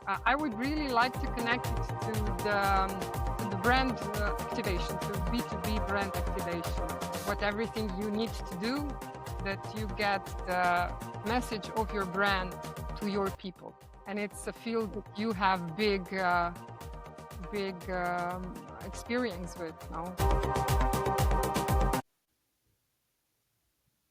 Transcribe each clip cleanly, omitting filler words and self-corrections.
I would really like to connect it to the brand activation, to B2B brand activation. What everything you need to do that you get the message of your brand to your people. And it's a field that you have big experience with now.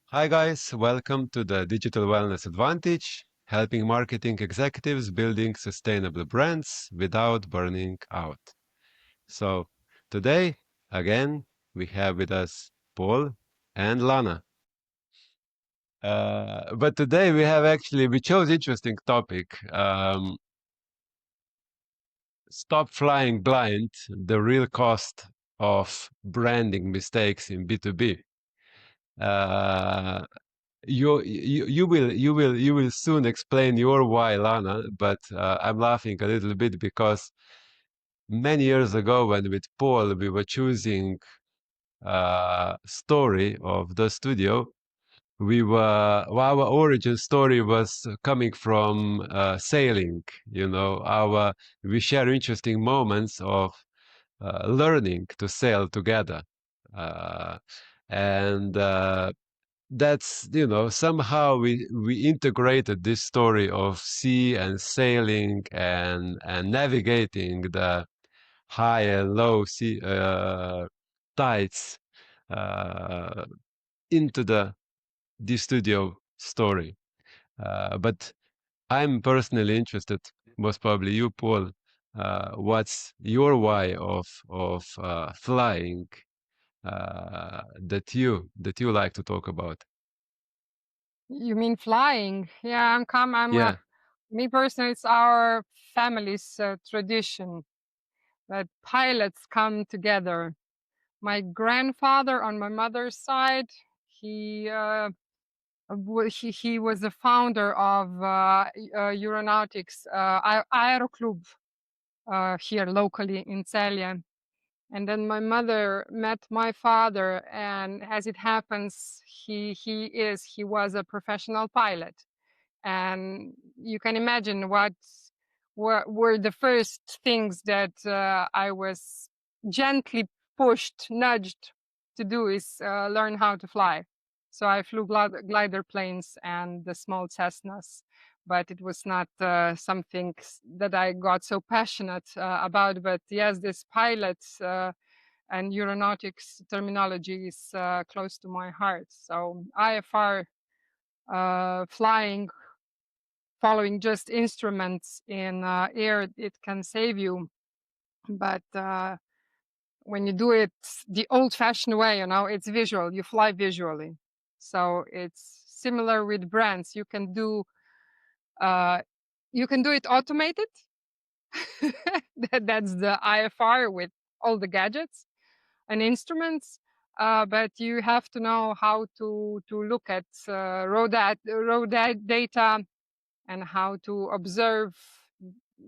Hi guys, welcome to the Digital Wellness Advantage, helping marketing executives building sustainable brands without burning out. So today, again, we have with us Paul and Lana. But today we chose interesting topic. Stop flying blind, the real cost of branding mistakes in B2B. You will soon explain your why, Lana, but I'm laughing a little bit because many years ago when with Paul we were choosing story of the studio, our origin story was coming from sailing. We share interesting moments of learning to sail together, and that's somehow we integrated this story of sea and sailing and navigating the high and low sea tides into the studio story. But I'm personally interested, most probably you, Paul. What's your why of flying that you like to talk about? You mean flying? Yeah, Yeah. Me personally, it's our family's tradition that pilots come together. My grandfather on my mother's side, he was the founder of aeronautics aeroclub here locally in Celje. And then my mother met my father, and as it happens, he was a professional pilot. And you can imagine what were the first things that I was gently nudged to do is learn how to fly. So I flew glider planes and the small Cessnas, but it was not something that I got so passionate about. But yes, this pilot and aeronautics terminology is close to my heart. So IFR, flying, following just instruments in air, it can save you. But when you do it the old-fashioned way, it's visual. You fly visually. So it's similar with brands. You can do it automated. That's the IFR with all the gadgets and instruments. But you have to know how to look at raw data and how to observe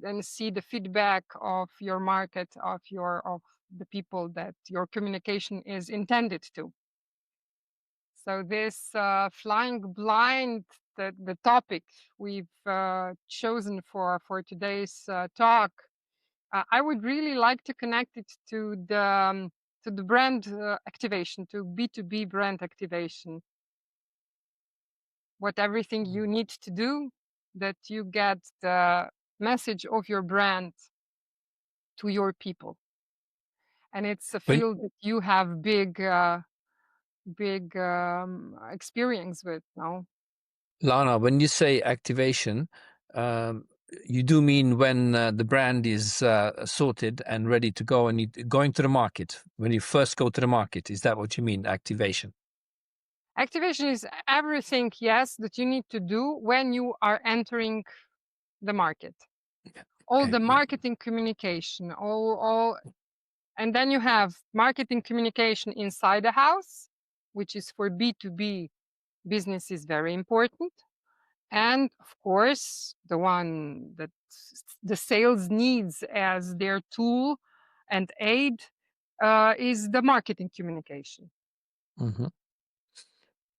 and see the feedback of your market, of the people that your communication is intended to. So this flying blind, the topic we've chosen for today's talk, I would really like to connect it to the brand activation, to B2B brand activation. What everything you need to do that you get the message of your brand to your people. And it's a field that you have big experience with now. Lana, when you say activation, you do mean when the brand is sorted and ready to go and going to the market, when you first go to the market. Is that what you mean, activation? Activation is everything, yes, that you need to do when you are entering the market. Yeah. All the marketing communication, and then you have marketing communication inside the house, which is for B2B business is very important. And of course, the one that the sales needs as their tool and aid is the marketing communication. Mm-hmm.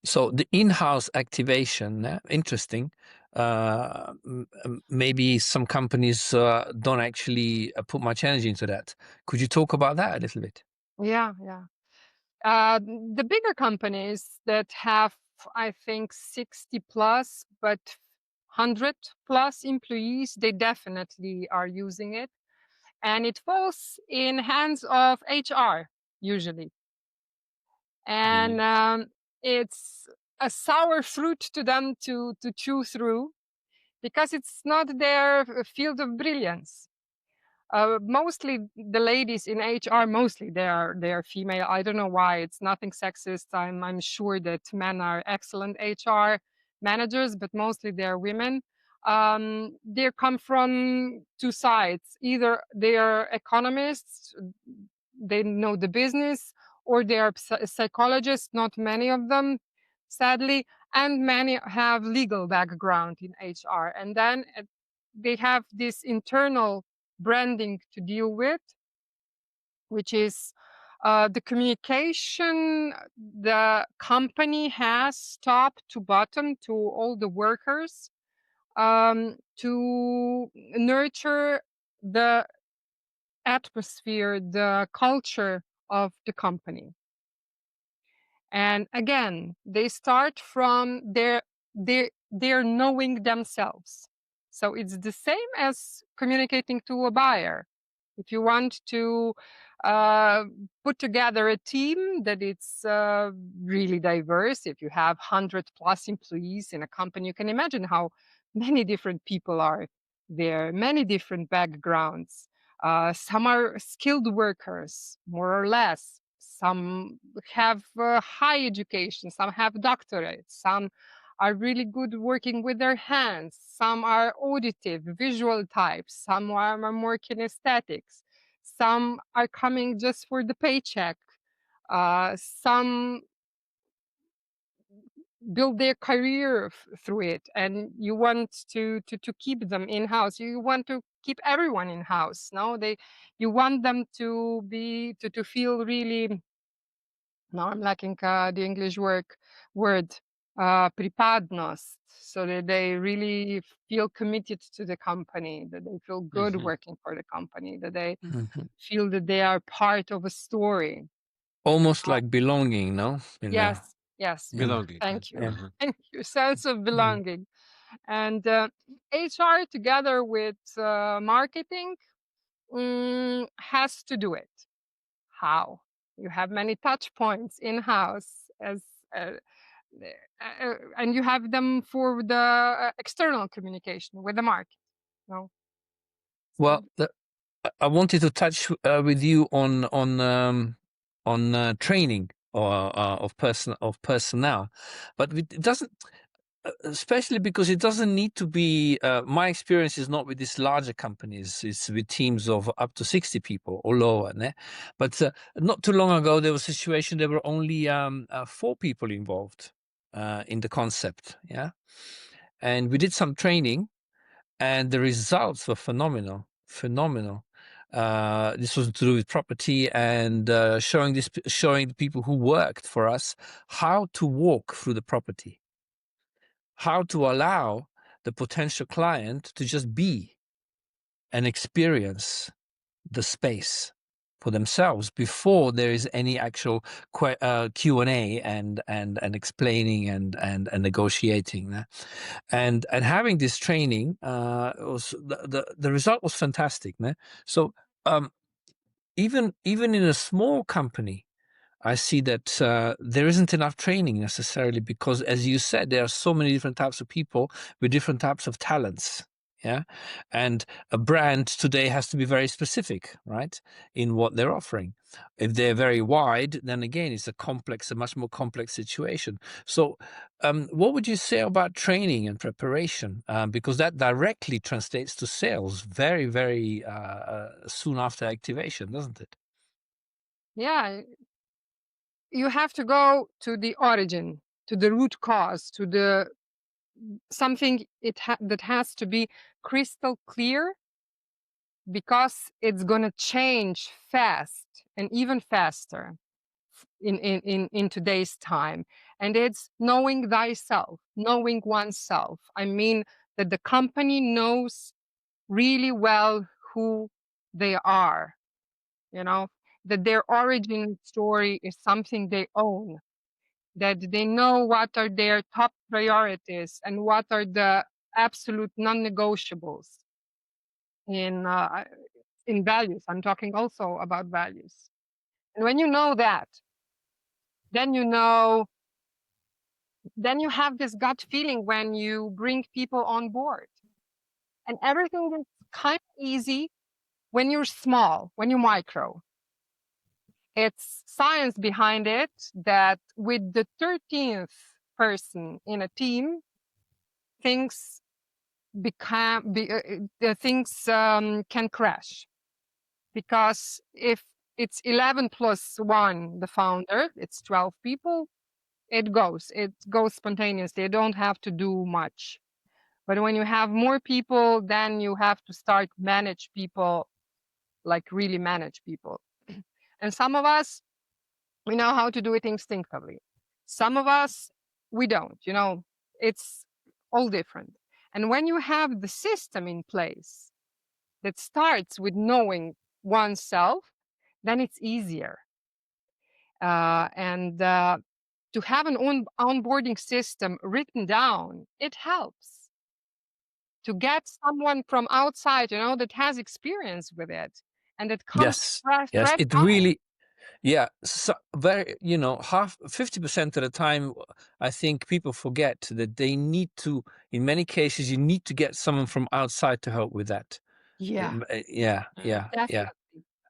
So the in-house activation, interesting. maybe some companies don't actually put much energy into that. Could you talk about that a little bit? Yeah, yeah. The bigger companies that have, I think, 60 plus, but 100 plus employees, they definitely are using it. And it falls in hands of HR usually. And it's a sour fruit to them to chew through because it's not their field of brilliance. Mostly the ladies in HR, mostly they are female. I don't know why. It's nothing sexist. I'm sure that men are excellent HR managers, but mostly they're women. They come from two sides. Either they are economists, they know the business, or they are psychologists. Not many of them, sadly, and many have legal background in HR. And then they have this internal branding to deal with, which is the communication the company has top to bottom to all the workers, to nurture the atmosphere, the culture of the company. And again, they start from their knowing themselves. So it's the same as communicating to a buyer. If you want to put together a team that it's really diverse, if you have 100 plus employees in a company, you can imagine how many different people are there, many different backgrounds. Some are skilled workers, more or less. Some have high education, some have doctorates, some are really good working with their hands, some are auditive, visual types, some are more kinesthetics, some are coming just for the paycheck, some build their career through it, and you want to keep them in house. You want to keep everyone in house. No, you want them to be to feel really. Now I'm lacking the English word pripadnost, so that they really feel committed to the company, that they feel good working for the company, that they feel that they are part of a story. Almost like belonging, no? Yes, yes. Belonging. Thank you. Yeah. Thank you. Sense of belonging. And HR together with marketing has to do it. How? You have many touch points in house as and you have them for the external communication with the market. No. Well, I wanted to touch with you on training or of personnel, but it doesn't. Especially because it doesn't need to be. My experience is not with these larger companies; it's with teams of up to 60 people or lower. Ne? But not too long ago, there was a situation there were only 4 people involved in the concept. Yeah, and we did some training, and the results were phenomenal. Phenomenal. This was to do with property and showing the people who worked for us how to walk through the property, how to allow the potential client to just be and experience the space for themselves before there is any actual Q&A and explaining and negotiating. And having this training, was the result was fantastic. So even in a small company, I see that there isn't enough training necessarily because, as you said, there are so many different types of people with different types of talents. Yeah. And a brand today has to be very specific, right, in what they're offering. If they're very wide, then again, it's a much more complex situation. So what would you say about training and preparation? Because that directly translates to sales very, very soon after activation, doesn't it? Yeah, you have to go to the origin, to the root cause, to the something that has to be crystal clear, because it's going to change fast and even faster in today's time. And it's knowing thyself, knowing oneself. I mean, that the company knows really well who they are, you know, that their origin story is something they own, that they know what are their top priorities and what are the absolute non-negotiables in values. I'm talking also about values. And when you know that, then you have this gut feeling when you bring people on board. And everything is kind of easy when you're small, when you're micro. It's science behind it that with the 13th person in a team, things can crash. Because if it's 11 plus 1, the founder, it's 12 people, it goes spontaneously. You don't have to do much. But when you have more people, then you have to start manage people, like really manage people. And some of us, we know how to do it instinctively. Some of us, we don't, it's all different. And when you have the system in place that starts with knowing oneself, then it's easier. And to have an onboarding system written down, it helps. To get someone from outside, that has experience with it and that comes fresh it out. really, so very, 50% of the time, I think people forget that they need to, in many cases, you need to get someone from outside to help with that. Definitely.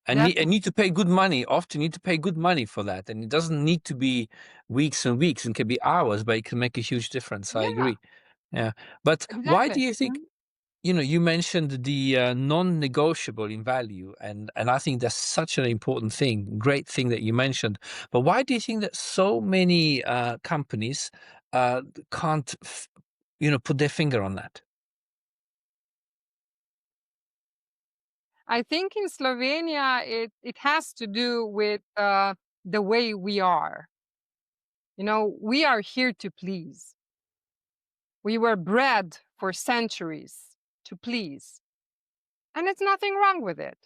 And need to pay good money. Often need to pay good money for that, and it doesn't need to be weeks and weeks, and can be hours, but it can make a huge difference. I agree. Yeah, but exactly. why do you think? You mentioned the non-negotiable in value, and I think that's such an important thing. Great thing that you mentioned. But why do you think that so many companies can't, put their finger on that? I think in Slovenia, it has to do with the way we are. We are here to please. We were bred for centuries to please. And it's nothing wrong with it.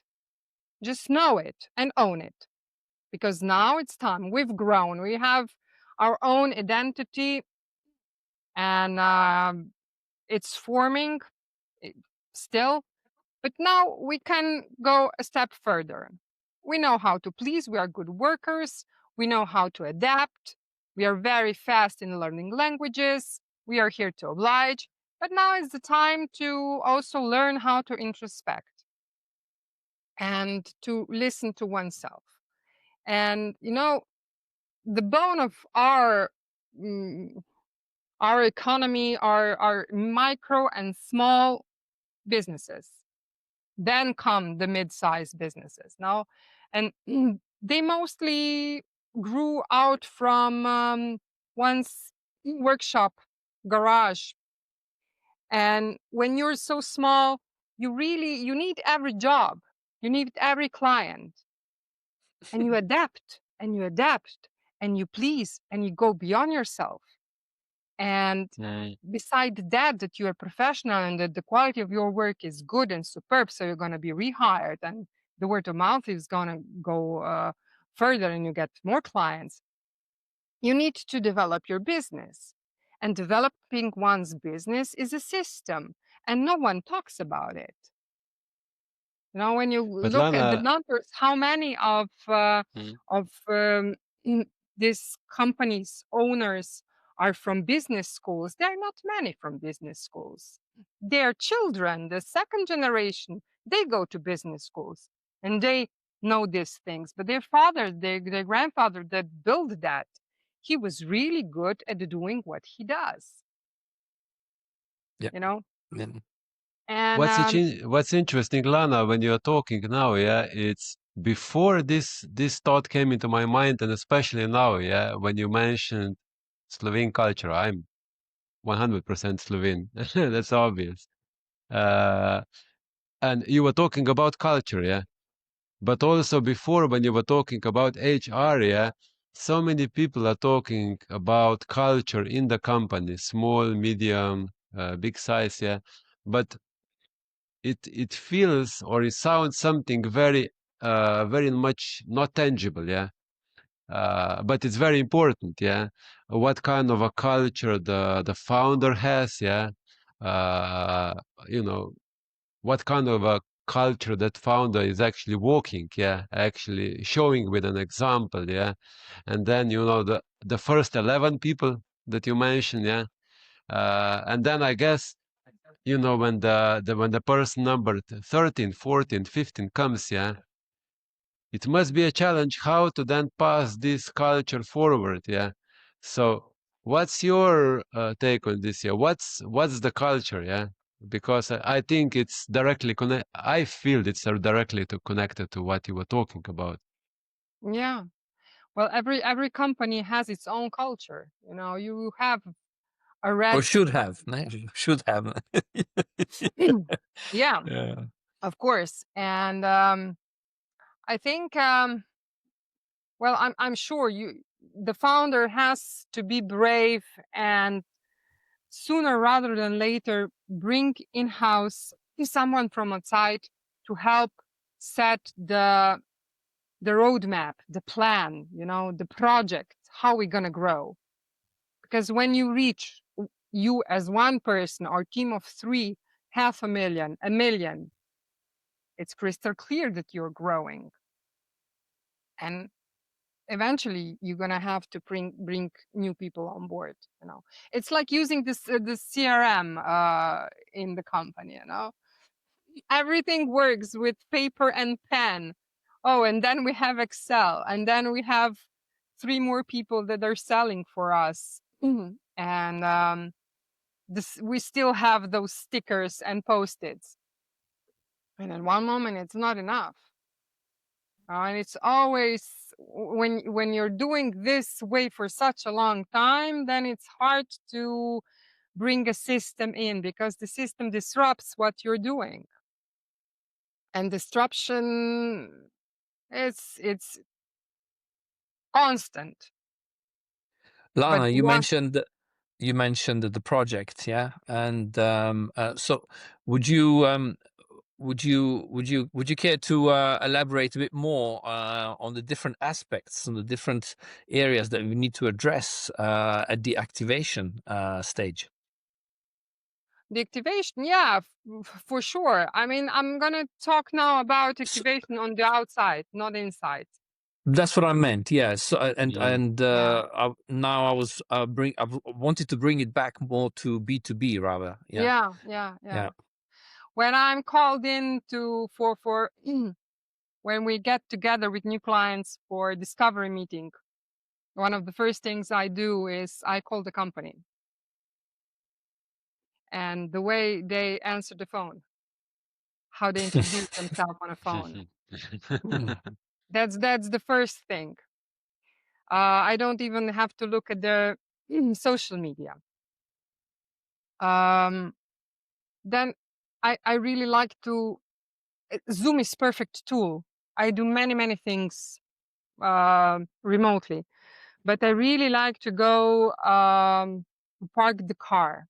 Just know it and own it. Because now it's time. We've grown. We have our own identity, and it's forming still. But now we can go a step further. We know how to please. We are good workers. We know how to adapt. We are very fast in learning languages. We are here to oblige. But now is the time to also learn how to introspect and to listen to oneself. And, the bone of our economy are micro and small businesses. Then come the mid-sized businesses now, and they mostly grew out from one's workshop, garage. And when you're so small, you need every job, you need every client, and you adapt and you adapt and you please and you go beyond yourself. And beside that you are professional and that the quality of your work is good and superb, so you're going to be rehired and the word of mouth is going to go further and you get more clients. You need to develop your business, and developing one's business is a system and no one talks about it. When you look at the numbers, how many of these companies owners are from business schools? There are not many from business schools. Their children, the second generation, they go to business schools and they know these things. But their father, their grandfather that built that, he was really good at doing what he does. And what's interesting, Lana, when you're talking now, it's before this thought came into my mind, and especially now, when you mentioned Slovene culture, I'm 100% Slovene. That's obvious. And you were talking about culture, but also before, when you were talking about HR, so many people are talking about culture in the company, small, medium, big size, yeah, but it feels or it sounds something very very much not tangible, yeah. But it's very important, yeah. What kind of a culture the founder has, yeah. Uh, you know, what kind of a culture that founder is actually walking, yeah, actually showing with an example, yeah. And then the first 11 people that you mentioned, yeah. And then I guess when the person number 13, 14, 15 comes, yeah, it must be a challenge how to then pass this culture forward, yeah. So what's your take on this, yeah? What's the culture, yeah? Because I think it's directly I feel it's directly connected to what you were talking about. Yeah. Well, every company has its own culture. You have a red. Or should have. No? Should have. Yeah, Yeah. of course. And I think, well, I'm sure the founder has to be brave and sooner rather than later bring in-house someone from outside to help set the roadmap, the plan, the project, how we're going to grow. Because when you reach, you as one person or team of 3, 500,000, 1 million, it's crystal clear that you're growing. And eventually you're going to have to bring new people on board. It's like using this the CRM in the company. Everything works with paper and pen. Oh, and then we have Excel, and then we have 3 more people that are selling for us. And we still have those stickers and post-its. And at one moment, it's not enough. And it's always when you're doing this way for such a long time, then it's hard to bring a system in because the system disrupts what you're doing. And disruption, it's constant. Lana, you mentioned the project, yeah, and so would you care to elaborate a bit more on the different aspects and the different areas that we need to address at the activation stage? The activation, yeah, for sure. I mean, I'm gonna talk now about activation on the outside, not inside. That's what I meant. Yes, now I wanted to bring it back more to B2B rather. Yeah. When I'm called in for when we get together with new clients for discovery meeting, one of the first things I do is I call the company. And the way they answer the phone, how they introduce themselves on a phone. That's the first thing. I don't even have to look at their social media. Then I really like to. Zoom is perfect tool. I do many things remotely, but I really like to go park the car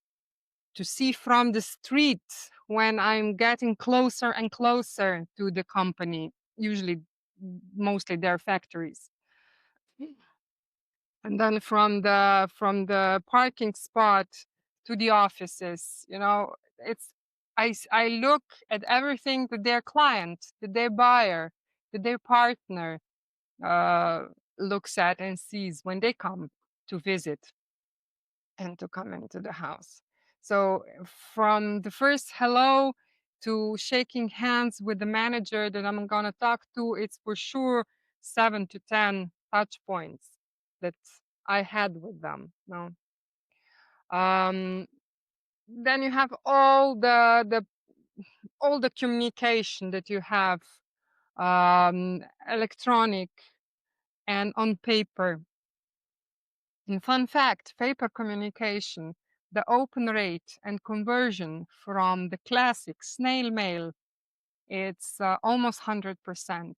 to see from the street when I'm getting closer and closer to the company, usually mostly their factories. And then from the parking spot to the offices, I look at everything that their client, that their buyer, that their partner looks at and sees when they come to visit and to come into the house. So from the first hello to shaking hands with the manager that I'm going to talk to, it's for sure 7 to 10 touch points that I had with them. No. Then you have all the communication that you have, electronic and on paper. And fun fact, paper communication, the open rate and conversion from the classic snail mail, it's almost 100%.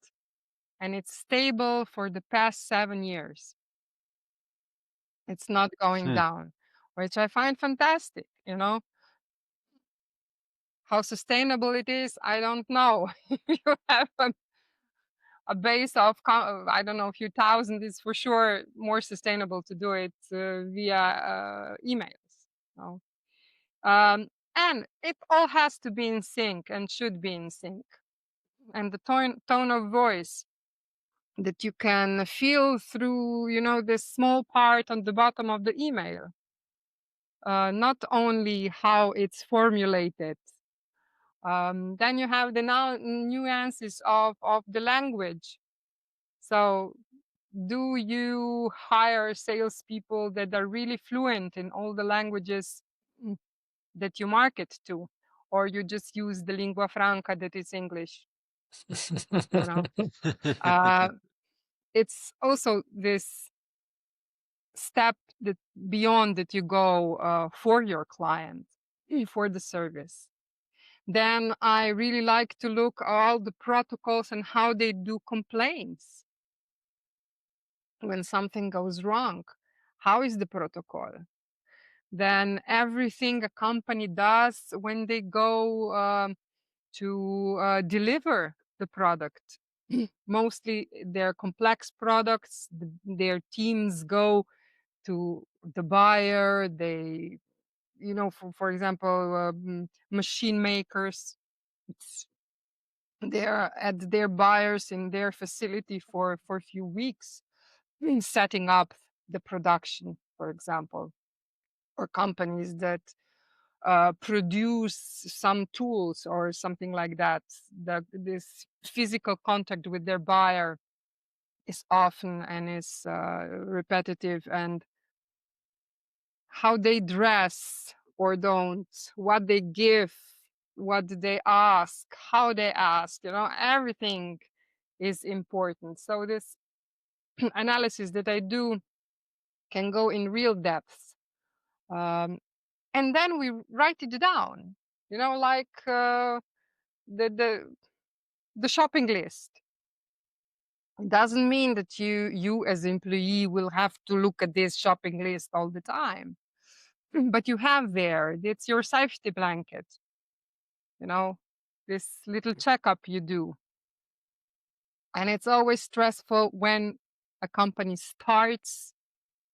And it's stable for the past 7 years. It's not going down, which I find fantastic, How sustainable it is, I don't know. If you have a base of, I don't know, a few thousand, it's for sure more sustainable to do it via emails. No? And it all has to be in sync and should be in sync. And the tone of voice that you can feel through, this small part on the bottom of the email. Not only how it's formulated. Then you have the nuances of the language. So do you hire salespeople that are really fluent in all the languages that you market to? Or you just use the lingua franca that is English? It's also this step that beyond that you go for your client, for the service. Then I really like to look at all the protocols and how they do complaints when something goes wrong. How is the protocol? Then everything a company does when they go to deliver the product. Mostly they're complex products. Their teams go to the buyer. They, for example, machine makers. They're at their buyers in their facility for a few weeks, setting up the production, for example, or companies that produce some tools or something like that. This physical contact with their buyer is often and is repetitive, and how they dress or don't, what they give, what they ask, how they ask, everything is important. So this analysis that I do can go in real depth. And then we write it down, like the shopping list. It doesn't mean that you as employee will have to look at this shopping list all the time. But you have there, it's your safety blanket, this little checkup you do. And it's always stressful when a company starts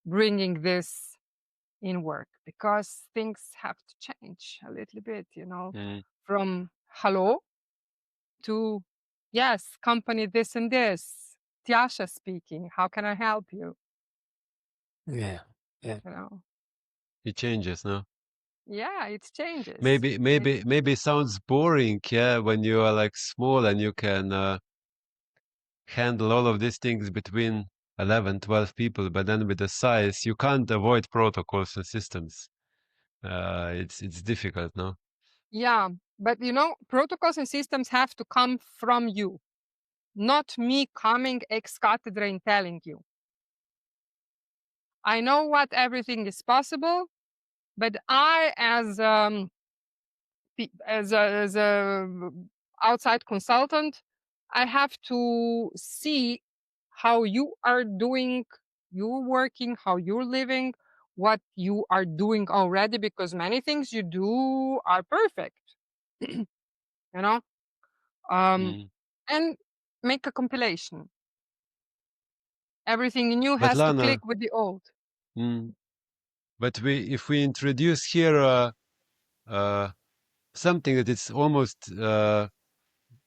bringing this in work, because things have to change a little bit, from hello to yes, company this and this, Tiasha speaking, how can I help you? Yeah. It changes, no? Yeah, it changes. Maybe it sounds boring, yeah, when you are like small and you can handle all of these things between 11, 12 people, but then with the size, you can't avoid protocols and systems. It's difficult, no? Yeah, but protocols and systems have to come from you, not me coming ex cathedra and telling you. I know what everything is possible, but I, as a outside consultant, I have to see how you are doing, you're working, how you're living, what you are doing already, because many things you do are perfect, and make a compilation. Everything new But has to Lana, click with the old. but if we introduce here something that is almost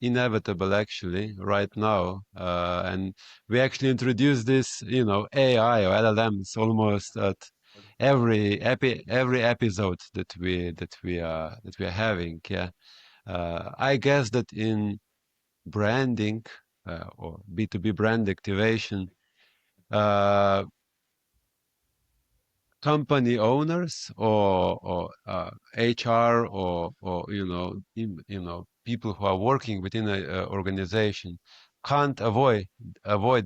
inevitable actually right now, and we actually introduce this, AI or LLMs almost at every episode that we are having. Yeah, I guess that in branding or B2B brand activation, company owners or HR or people who are working within an organization can't avoid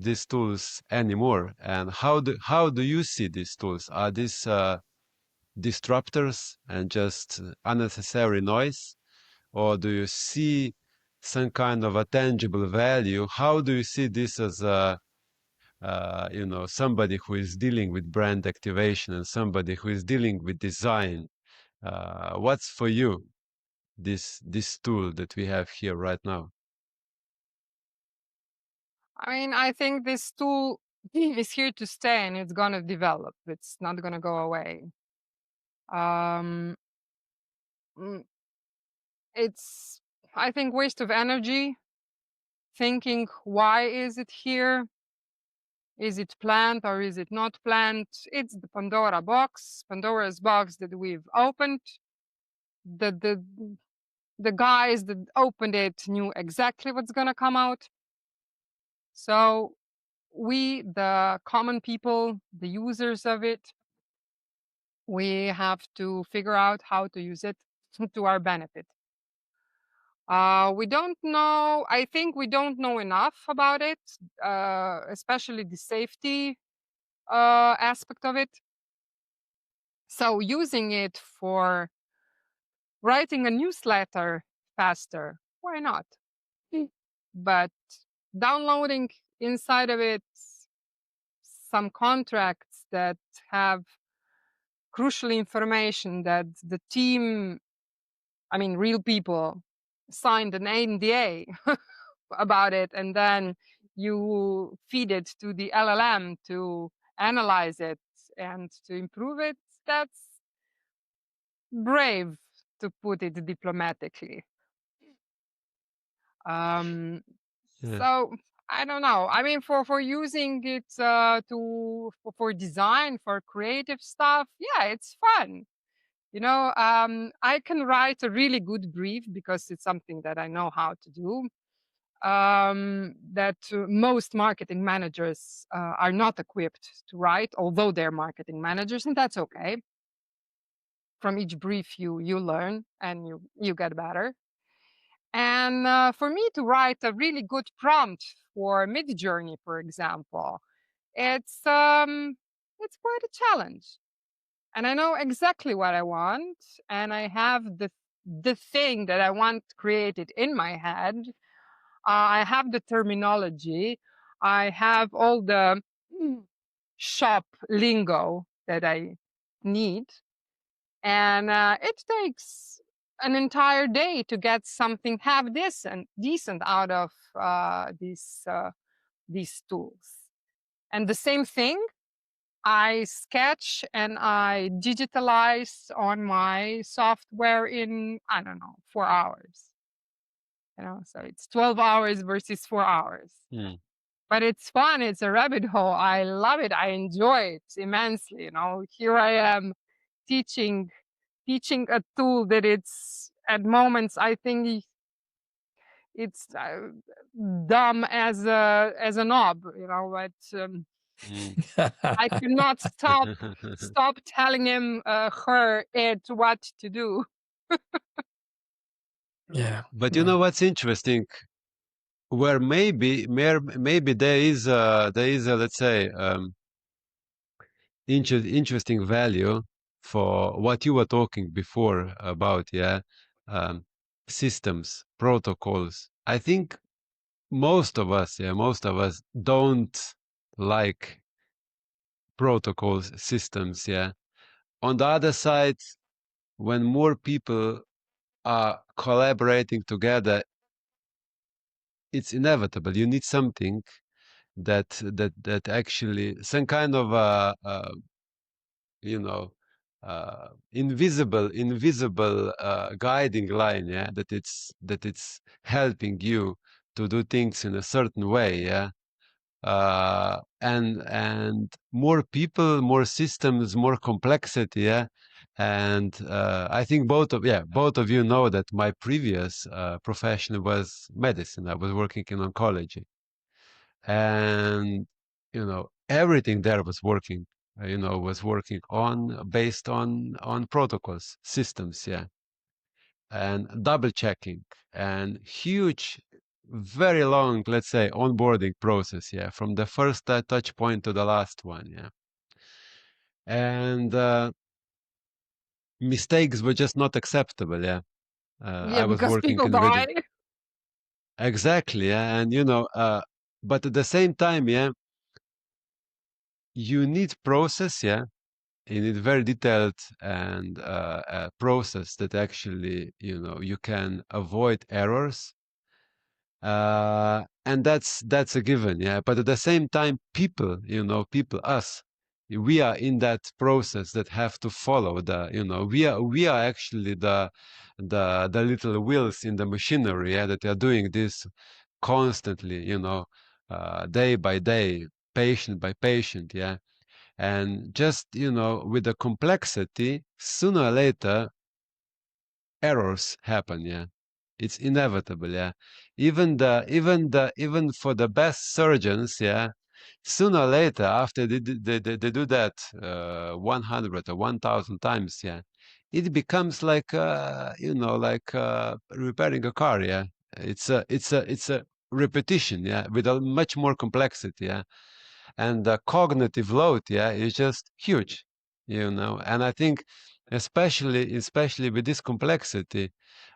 these tools anymore. And how do you see these tools? Are these disruptors and just unnecessary noise, or do you see some kind of a tangible value? How do you see this as a somebody who is dealing with brand activation and somebody who is dealing with design? What's for you? this tool that we have here right now? I mean, I think this tool is here to stay and it's gonna develop. It's not gonna go away. Um, mm, it's, I think, waste of energy thinking, why is it here? Is it planned or is it not planned? It's the Pandora's box that we've opened. The guys that opened it knew exactly what's gonna come out. So we, the common people, the users of it, we have to figure out how to use it to our benefit. We don't know, I think we don't know enough about it, especially the safety aspect of it. So using it for writing a newsletter faster, why not? But downloading inside of it some contracts that have crucial information that the team, I mean, real people, signed an NDA about it, and then you feed it to the LLM to analyze it and to improve it, that's brave, to put it diplomatically. Yeah. So I don't know. I mean, for using it for design, for creative stuff, yeah, it's fun. You know, I can write a really good brief because it's something that I know how to do. That most marketing managers are not equipped to write, although they're marketing managers, and that's okay. From each brief, you learn and you get better. And for me to write a really good prompt for Midjourney, for example, it's quite a challenge. And I know exactly what I want, and I have the thing that I want created in my head. I have the terminology. I have all the shop lingo that I need, and it takes an entire day to get something half decent out of these tools. And the same thing, I sketch and I digitalize on my software in, I don't know, 4 hours. You know, so it's 12 hours versus 4 hours. But it's fun. It's a rabbit hole. I love it. I enjoy it immensely. You know, here I am teaching a tool that it's at moments I think it's dumb as a knob, you know, but I cannot stop telling him, her, it, what to do. Yeah. But you know what's interesting? Where maybe there is a let's say interesting value for what you were talking before about, yeah, systems, protocols. I think most of us don't like protocols, systems, yeah. On the other side, when more people are collaborating together, it's inevitable. You need something that actually, some kind of you know, invisible guiding line, yeah, that it's helping you to do things in a certain way, yeah. And more people, more systems, more complexity, yeah. And I think both of you know that my previous profession was medicine. I was working in oncology, and everything there was working, based on protocols, systems, yeah, and double checking, and huge, very long, let's say, onboarding process, yeah, from the first touch point to the last one, yeah. And mistakes were just not acceptable, yeah. Yeah, I was because working people in really, die. exactly, yeah. And but at the same time, yeah, you need process, yeah, in a very detailed and process that actually, you know, you can avoid errors. And that's a given, yeah. But at the same time, people, you know, people, us, we are in that process that have to follow the, you know, we are actually the little wheels in the machinery, yeah, that are doing this constantly, you know, day by day, patient by patient, yeah. And just, you know, with the complexity, sooner or later, errors happen, yeah. It's inevitable, yeah. Even for the best surgeons, yeah, sooner or later, after they do that 100 or 1,000 times, yeah, it becomes like you know, like repairing a car, yeah. It's a repetition, yeah, with a much more complexity, yeah. And the cognitive load, yeah, is just huge, you know. And I think especially with this complexity,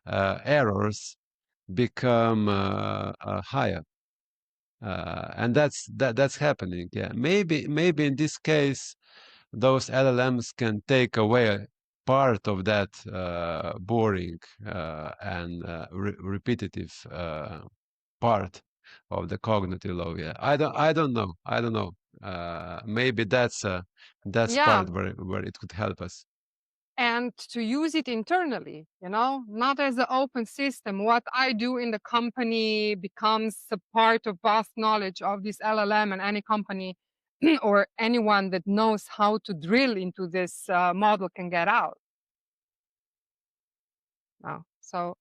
errors become higher, and that's happening, yeah. Maybe in this case those LLMs can take away part of that boring and repetitive part of the cognitive load, yeah. I don't know. Maybe that's Yeah, part where it could help us. and to use it internally, you know, not as an open system. What I do in the company becomes a part of vast knowledge of this LLM, and any company or anyone that knows how to drill into this model can get out. No. So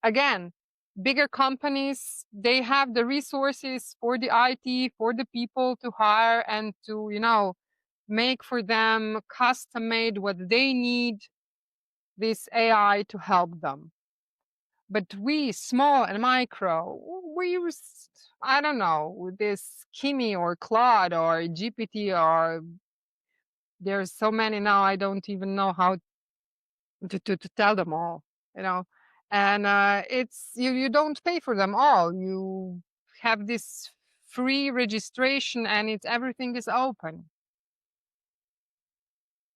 again, bigger companies, they have the resources for the IT, for the people to hire and to, you know, make for them custom made what they need, this AI to help them. But we, small and micro, we use, I don't know, this Kimi or Claude or GPT, or there's so many now, I don't even know how to tell them all, you know. And it's, you don't pay for them all. You have this free registration and it's, everything is open.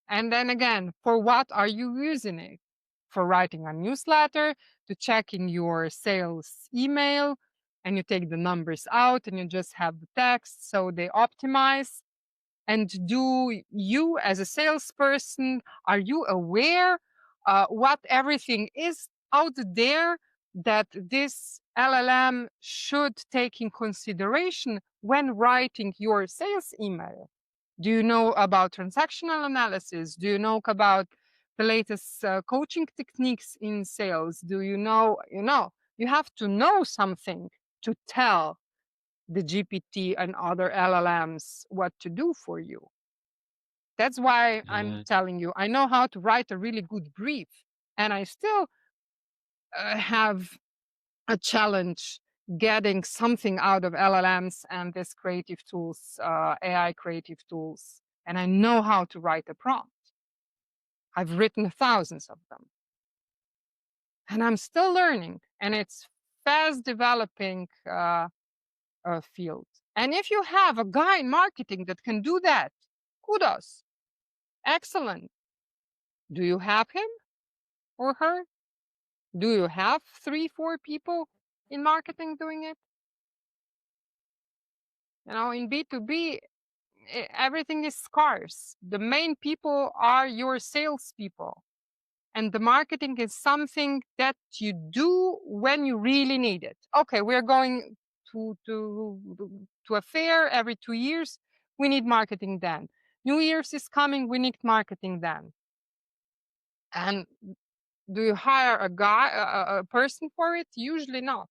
And then again, for what are you using it? For writing a newsletter, to check in your sales email, and you take the numbers out and you just have the text, so they optimize. And do you, as a salesperson, are you aware what everything is out there that this LLM should take in consideration when writing your sales email? Do you know about transactional analysis? Do you know about the latest coaching techniques in sales? Do you know, you have to know something to tell the GPT and other LLMs what to do for you. That's why I'm telling you, I know how to write a really good brief, and I still have a challenge getting something out of LLMs and this creative tools, AI creative tools. And I know how to write a prompt. I've written thousands of them. And I'm still learning, and it's fast developing field. And if you have a guy in marketing that can do that, kudos, excellent. Do you have him or her? Do you have 3-4 people in marketing doing it? You know, in B2B, everything is scarce. The main people are your salespeople. And the marketing is something that you do when you really need it. Okay, we're going to a fair every 2 years. We need marketing then. New Year's is coming. We need marketing then. And do you hire a guy, a person for it? Usually not.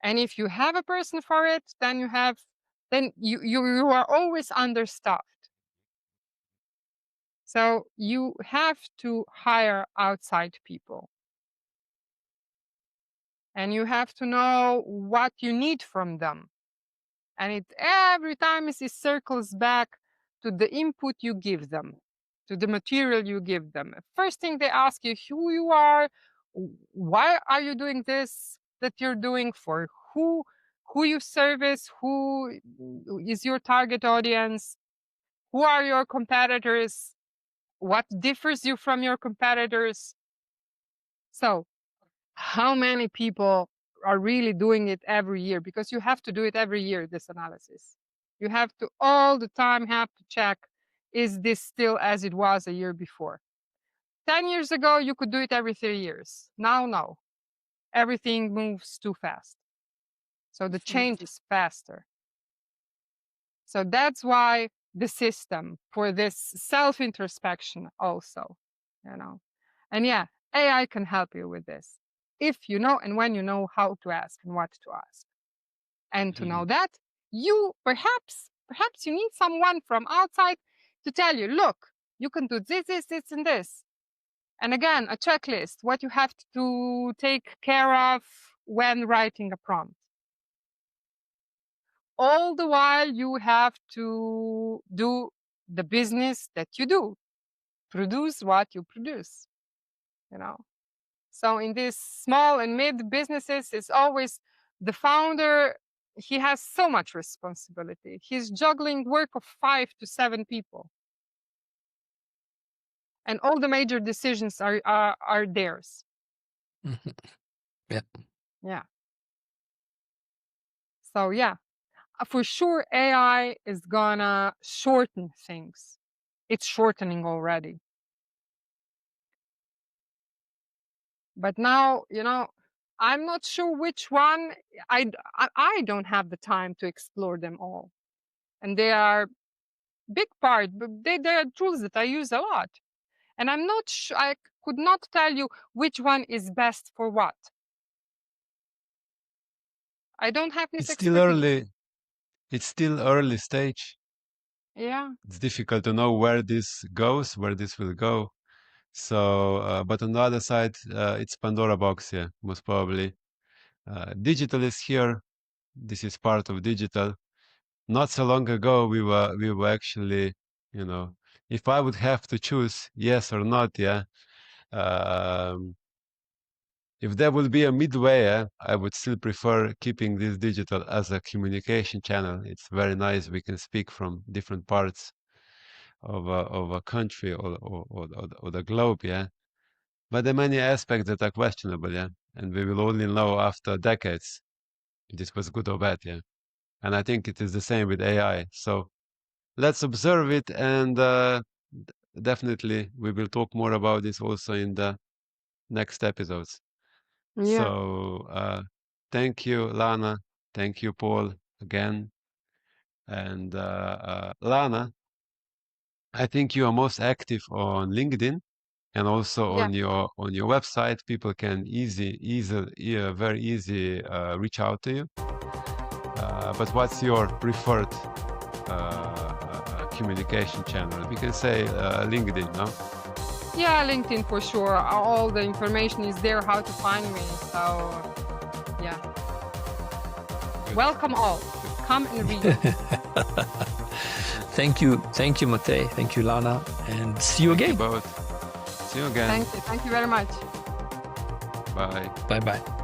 And if you have a person for it, then you are always understaffed. So you have to hire outside people. And you have to know what you need from them. And it every time it circles back to the input you give them, to the material you give them. First thing they ask you who you are, why are you doing this that you're doing, for who you service, who is your target audience, Who are your competitors? What differs you from your competitors? So how many people are really doing it every year? Because you have to do it every year, this analysis. You have to all the time have to check, is this still as it was a year before? 10 years ago, you could do it every 3 years. Now, no. Everything moves too fast. So the change is faster. So that's why the system for this self-introspection also, you know. And yeah, AI can help you with this if you know and when you know how to ask and what to ask. And to know that, you perhaps you need someone from outside to tell you, look, you can do this, this, this, and this. And again, a checklist, what you have to take care of when writing a prompt. All the while you have to do the business that you do, produce what you produce, you know. So in these small and mid businesses, it's always the founder, he has so much responsibility. He's juggling work of 5 to 7 people. And all the major decisions are theirs. Yeah. Yeah. So yeah, for sure AI is gonna shorten things. It's shortening already. But now, you know, I'm not sure which one. I don't have the time to explore them all. And they are big part, but they are tools that I use a lot. And I'm not sure, I could not tell you which one is best for what. I don't have this expertise. Early. It's still early stage. Yeah. It's difficult to know where this goes, where this will go. So, but on the other side, it's Pandora box, yeah, most probably. Digital is here. This is part of digital. Not so long ago, we were actually, you know, if I would have to choose yes or not, yeah, if there would be a midway, I would still prefer keeping this digital as a communication channel. It's very nice. We can speak from different parts of a country or the globe, yeah. But there are many aspects that are questionable, yeah. And we will only know after decades if this was good or bad, yeah. And I think it is the same with AI. So let's observe it, and definitely we will talk more about this also in the next episodes. Yeah. So thank you, Lana. Thank you, Paul, again. And Lana, I think you are most active on LinkedIn and also Yeah. on your website. People can very easy reach out to you. But what's your preferred communication channel? We can say LinkedIn, no? Yeah, LinkedIn for sure. All the information is there, how to find me. So, yeah. Good. Welcome all. Come and read. Thank you, Matej. Thank you, Lana, and see you again. Both. See you again. Thank you very much. Bye. Bye.